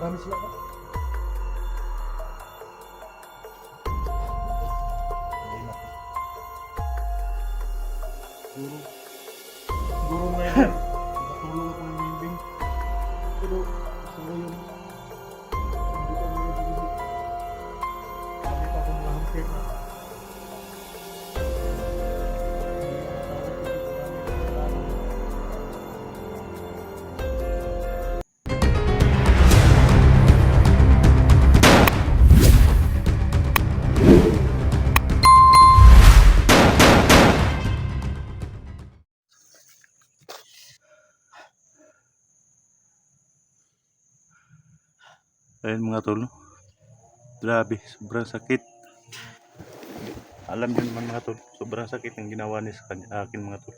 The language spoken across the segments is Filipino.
Marami sila ba? Siguro, siguro ngayon, nakatulong ako ng bimbing. Pero, sa ngayon, hindi pa mga bimbing. Kami pa akong mga hampir na. Ayun mga tol, grabe, sobrang sakit. Alam nyo naman mga tol, sobrang sakit ang ginawa ni sa akin mga tol.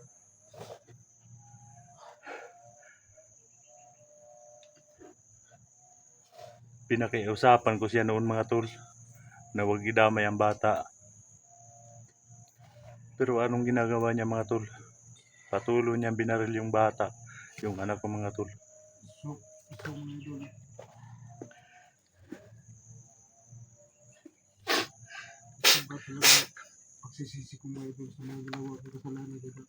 Pinakiusapan ko siya noon mga tol, na huwag idamay ang bata. Pero anong ginagawa niya mga tol? Patuloy niyang binaril yung bata, yung anak ko mga tol. So, ito mga idol. Iba talaga pagsisisi ko mga idol sa mga ginawa ko kasalanan dito.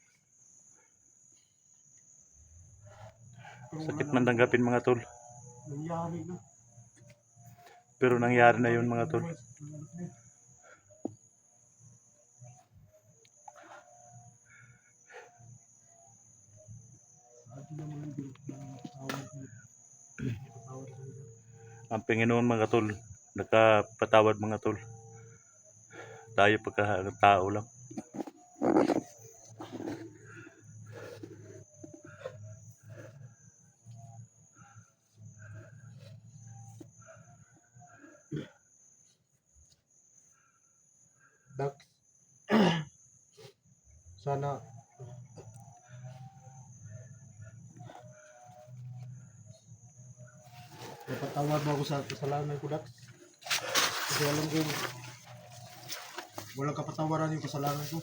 Sakit man tanggapin mga tol, Nangyari na. pero nangyari na yun mga tol. Ang Panginoon mga tol, nakapatawad mga tol. Tayo pagkatao lang. Dak, sana napatawad mo ako sa kasalanan ko, Dax. Kasi alam ko walang kapatawaran yung kasalanan ko.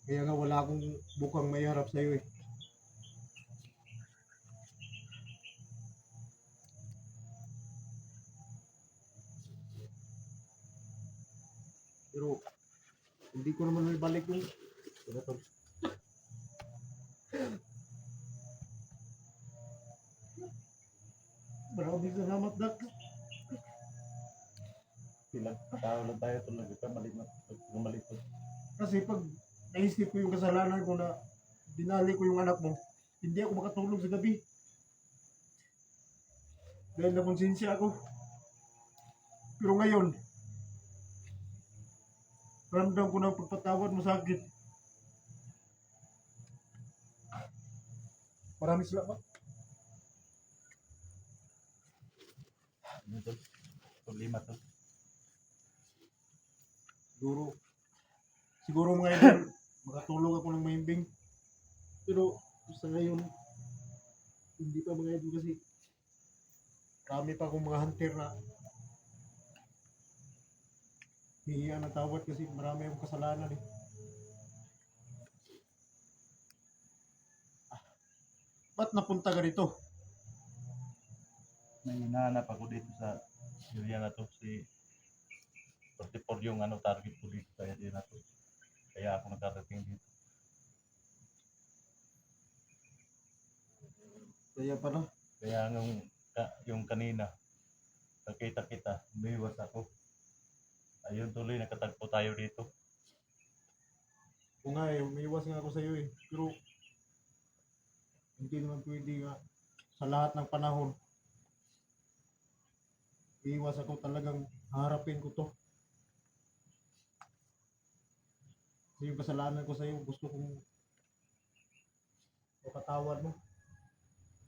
Kaya nga wala akong bukang maiharap sa iyo eh. Pero hindi ko naman ibalik yung ito. Maraming salamat, Dak. Tao lang tayo talaga, kamali ko. Kasi pag naisip ko yung kasalanan ko na dinali ko yung anak mo, hindi ako makatulog sa gabi. Dahil nakonsensya ako. Pero ngayon, ramdam ko ng pagpatawad mo sa akin. Maraming salamat. Ano tol? Problema tol. Siguro mga idol, makatulong ako ng mahimbing. Pero sa ngayon, hindi pa mga idol kasi kami pa akong mga hunter na hihiyan ng tawad kasi marami akong kasalanan eh. Ba't napunta ka dito? May hinahanap ako dito sa area na to, si 44 yung target ko dito sa area na to. Kaya ako nakarating dito. Kaya pala. Kaya yung kanina, nakita kita, umiwas ako. Ayun tuloy, nakatagpo tayo dito. Kung nga eh, umiwas nga ako sa iyo eh. Pero hindi naman pwede nga sa lahat ng panahon. Iwas ako, talagang harapin ko to. Kasi yung kasalanan ko sa iyo, gusto kong makatawad mo.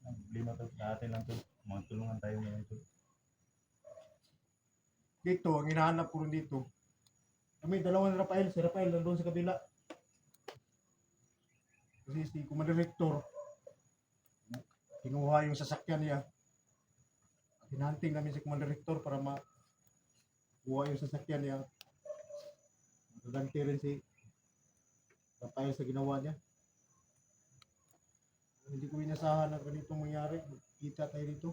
Ang problema to sa atin lang to, magtulungan tayo ngayon to. Dito, ang hinahanap ko rin dito, may dalawang Rafael. Si Rafael nandun sa kabila. Kasi si Commander Victor, kinuha yung sasakyan niya. Hinanting namin si Commander Victor para makuha yung sasakyan niya. Magaganti rin si Rafael sa ginawa niya. Hindi ko inasahan na ganito mangyari. Kita tayo dito.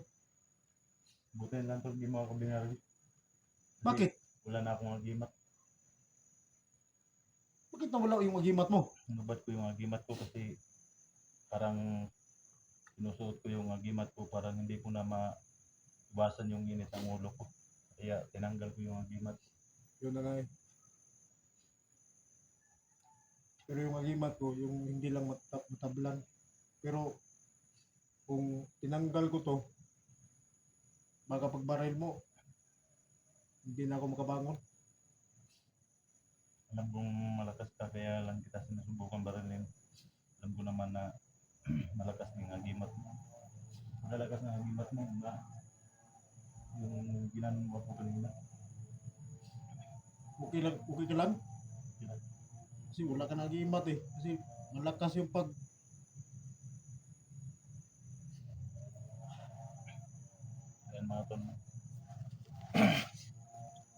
Buti lang tol, di mo ako binaril. Kasi Bakit? wala na akong agimat. Bakit nawala yung agimat mo? Nubad ko yung agimat ko kasi parang sinusuot ko yung agimat ko, parang hindi ko na maiwasan yung init ang ulo ko. Kaya tinanggal ko yung agimat. Yun na nga eh. Pero yung agimat ko, yung hindi lang matablan. Pero kung tinanggal ko to, baka pagbaril mo, hindi na ako makabangon. Alam kong malakas ka, kaya lang kita sinusubukan barilin. Alam ko naman na malakas ng agimat mo. Malakas ng agimat mo na yung ginanon mo ako kanina. Okay ka lang? Kasi wala ka na agimat eh. Kasi malakas yung Ayan mga tol.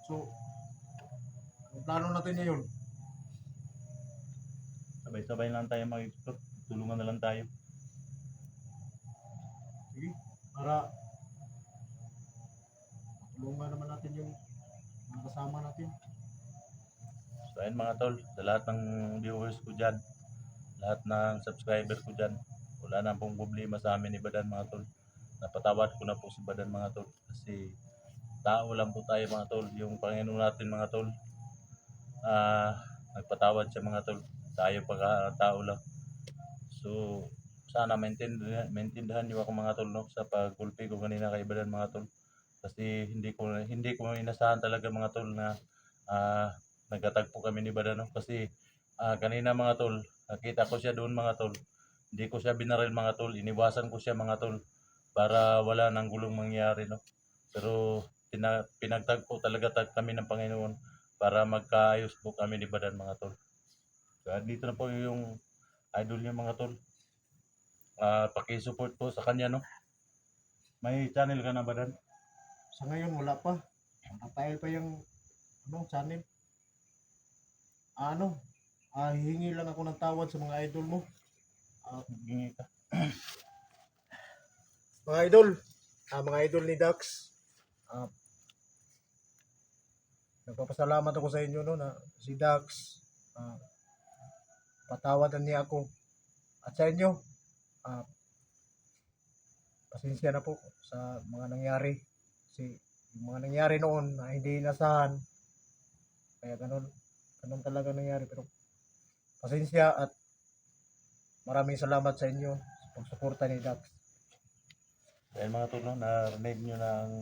So, ang plano natin ngayon, Sabay-sabay lang tayo mag-explore. Tulungan na lang tayo. sige, para tulungan naman natin yung mga kasama natin. So ayun mga tol, sa lahat ng viewers ko dyan, lahat ng subscriber ko dyan, wala na pong problema sa amin ni Badan mga tol. Napatawad ko na po si Badan mga tol. Kasi tao lang po tayo mga tol. Yung Panginoon natin mga tol, nagpatawad siya mga tol. Tayo pagka tao lang. So sana maintindihan niyo ako mga tol, no, sa pagkulpi ko kanina kay Badan mga tol. Kasi hindi ko inasahan talaga mga tol na nagkatagpo kami ni Badan, no? Kasi kanina mga tol, nakita ko siya doon mga tol. Hindi ko siya binaril mga tol, iniwasan ko siya mga tol para wala nang gulong mangyari, no. Pero pinagtagpo talaga kami ng Panginoon para magkaayos po kami ni Badan mga tol. So, dito na po yung idol niya mga tol. Paki-support po sa kanya, no. May channel ka na Badan? Sa ngayon, wala pa. Patay pa yung channel. Hihingi lang ako ng tawad sa mga idol mo. Gingi ka. Mga idol ni Dax. Nagpapasalamat ako sa inyo no na si Dax patawadan niya ako. At sa inyo, pasensya na po sa mga nangyari. Kasi yung mga nangyari noon na hindi inasahan, kaya ganun talaga nangyari. Pero pasensya at maraming salamat sa inyo sa pagsuporta ni Dax. Dahil mga tol, no, narinig nyo na ang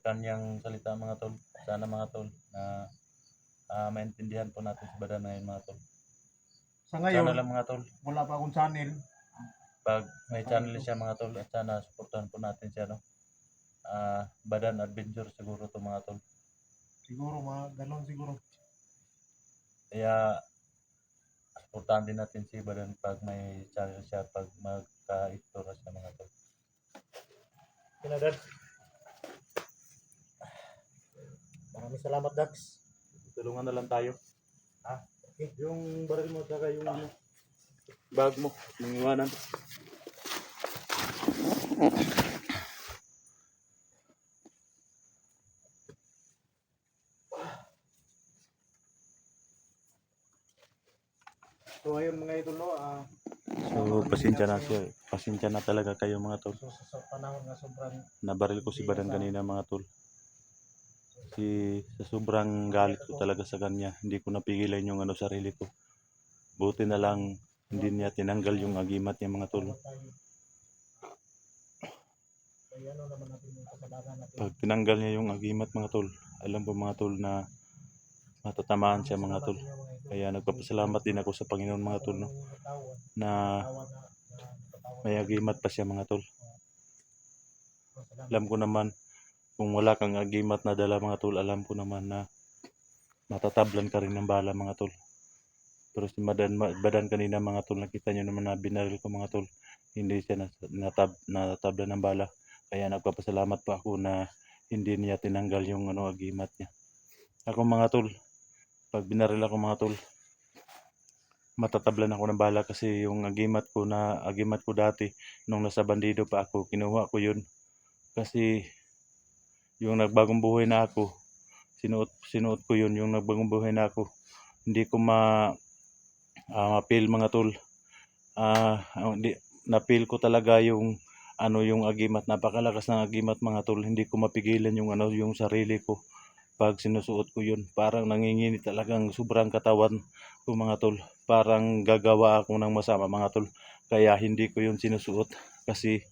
kanyang salita mga tol. Sana mga tol na maintindihan po natin si Badan ngayon mga tol. Sa ngayon, Sana lang mga tol, wala pa akong channel. pag may channel siya mga tol, at sana suportahan po natin siya, no. Badan Adventure siguro to mga tol. Siguro mga ganon siguro. Kaya suportahan din natin si Badan pag may channel siya, pag magka-explore siya mga tol. Kinadan. Maraming salamat, Dax. Tulungan na lang tayo. Okay. Yung baril mo saka yung bag mo, yung iwanan. So ayun mga idol no, So pasensya na talaga kayo mga tol. so, sa panahon na sobrang Nabaril ko si Badan kanina mga tol. Kasi sa sobrang galit ko talaga sa kanya, hindi ko napigilan yung sarili ko. Buti na lang hindi niya tinanggal yung agimat niya mga tol. naman natin yung kasalanan natin. Pag tinanggal niya yung agimat mga tol, alam po mga tol na matatamaan siya mga tol. Kaya nagpapasalamat din ako sa Panginoon mga tol, no, na may agimat pa siya mga tol. Alam ko naman kung wala kang agimat na dala mga tol, alam ko naman na matatablan ka rin ng bala mga tol. Pero si Badan kanina mga tol, nakita nyo naman na binaril ko mga tol, hindi siya natablan ng bala. Kaya nagpapasalamat pa ako na hindi niya tinanggal yung agimat niya. Ako mga tol, pag binaril ako mga tol, matatablan ako ng bala kasi yung agimat ko dati nung nasa bandido pa ako, kinuha ko yun. Kasi yung nagbagong buhay na ako, sinuot ko yun, yung nagbagong buhay na ako. Hindi ko mapil mga tol. Hindi, napil ko talaga yung yung agimat, napakalakas ng agimat mga tol. Hindi ko mapigilan yung sarili ko pag sinusuot ko yun. Parang nanginginit talagang sobrang katawan ko mga tol. Parang gagawa ako ng masama mga tol. Kaya hindi ko yun sinusuot kasi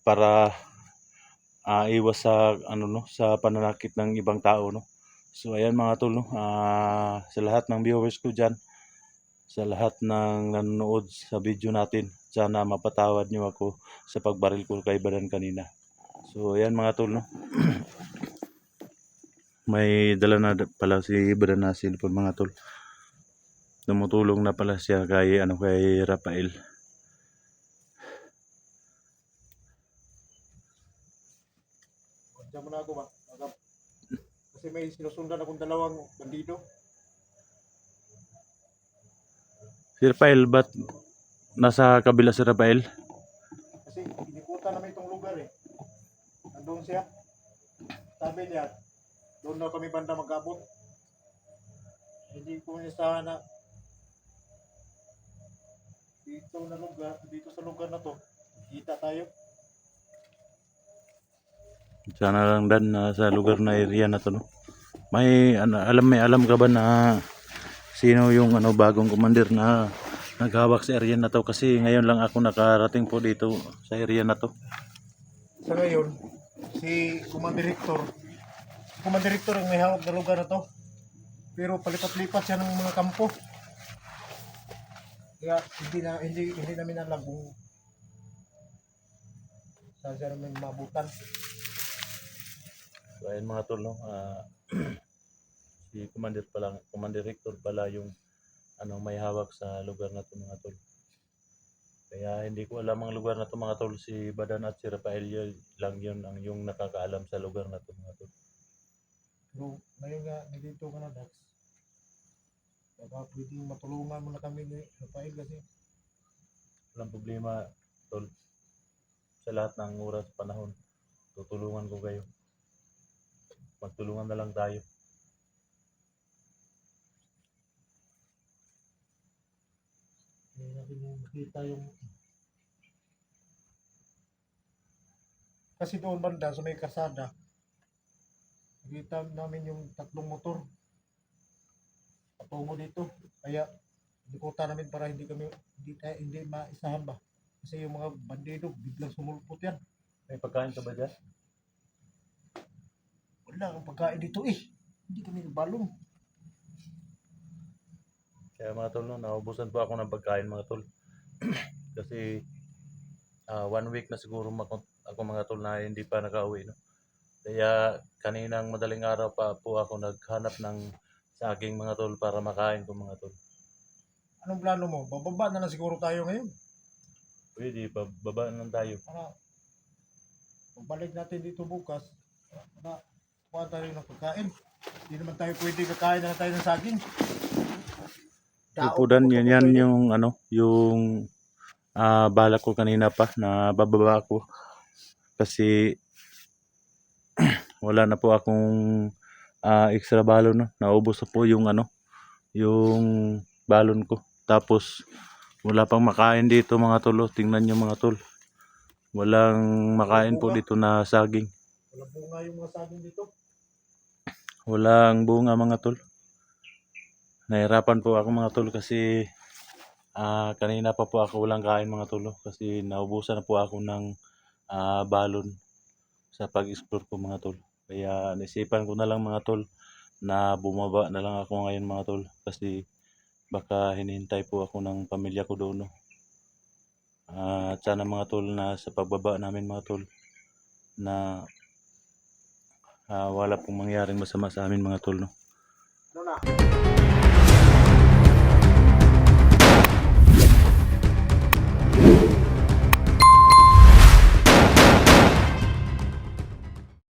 para iwas sa sa pananakit ng ibang tao, no. So ayan mga tol, no. Sa lahat ng viewers ko diyan, sa lahat ng nanonood sa video natin, sana mapatawad niyo ako sa pagbaril ko kay Badan kanina. So ayan mga tol, no. May dala na pala si Badan na cellphone mga tol. Tumutulong na pala siya kay Rafael. Diyan muna ako ba? Kasi may sinusundan akong dalawang bandido. Si Rafael, ba't nasa kabila si Rafael? Kasi inikutan namin itong lugar eh. Nandun siya. Sabi niya, doon daw kami banda mag-abot. Hindi ko inasahan na dito sa lugar na to, kita tayo. Sana lang Dan sa lugar na area na to, no. May alam ka ba na sino yung bagong commander na naghawak sa area na to? Kasi ngayon lang ako nakarating po dito sa area na to. Sa ngayon, si Commander Hector ang may hawak na lugar na to. Pero palipat-lipat siya ng mga kampo. Kaya hindi namin alam kung saan siya namin mabutan. So ayun mga tol, no. Si Commander Hector pala yung may hawak sa lugar na to mga tol. Kaya hindi ko alam ang lugar na to mga tol. Si Badan at si Rafael lang yun ang yung nakakaalam sa lugar na to mga tol. Pero ngayon nga, nandito ka na, Dax. Baka pwedeng matulungan mo na kami ni Rafael kasi Walang problema tol. Sa lahat ng oras, panahon, tutulungan ko kayo. Magtulungan na lang tayo. hindi natin yung makita yung kasi doon banda sa may kasada nakita namin yung tatlong motor patungo dito. Kaya nikutan namin para hindi maisahan ba kasi yung mga bandido biglang sumulpot yan. May pagkain ka ba dyan? Wala ang pagkain dito hindi kami nagbalong. Kaya mga tol, no, naubusan po ako ng pagkain mga tol. Kasi 1 week na siguro ako mga tol na hindi pa nakauwi, no. Kaya kaninang madaling araw pa po ako naghanap ng saging mga tol para makain ko mga tol. Anong plano mo? Bababa na lang siguro tayo ngayon Pwede, baba lang tayo. para pagbalik natin dito bukas para kuha tayo ng pagkain. Hindi naman tayo pwede kakain na lang tayo ng saging. Tupudan yan yung yung balak ko kanina pa na bababa ako. Kasi wala na po akong extra balon, no. Naubos na po yung yung balon ko. Tapos wala pang makain dito mga tol. Tingnan nyo mga tol. Walang makain po dito na saging. Walang bunga yung mga saging dito. Walang bunga mga tol. Nahirapan po ako mga tol kasi kanina pa po ako walang kain mga tol. Kasi naubusan na po ako ng balon sa pag-explore ko mga tol. Kaya naisipan ko na lang mga tol na bumaba na lang ako ngayon mga tol. Kasi baka hinihintay po ako ng pamilya ko doon, no. At sana mga tol na sa pagbaba namin mga tol na wala pong mangyaring masama sa amin mga tol, no.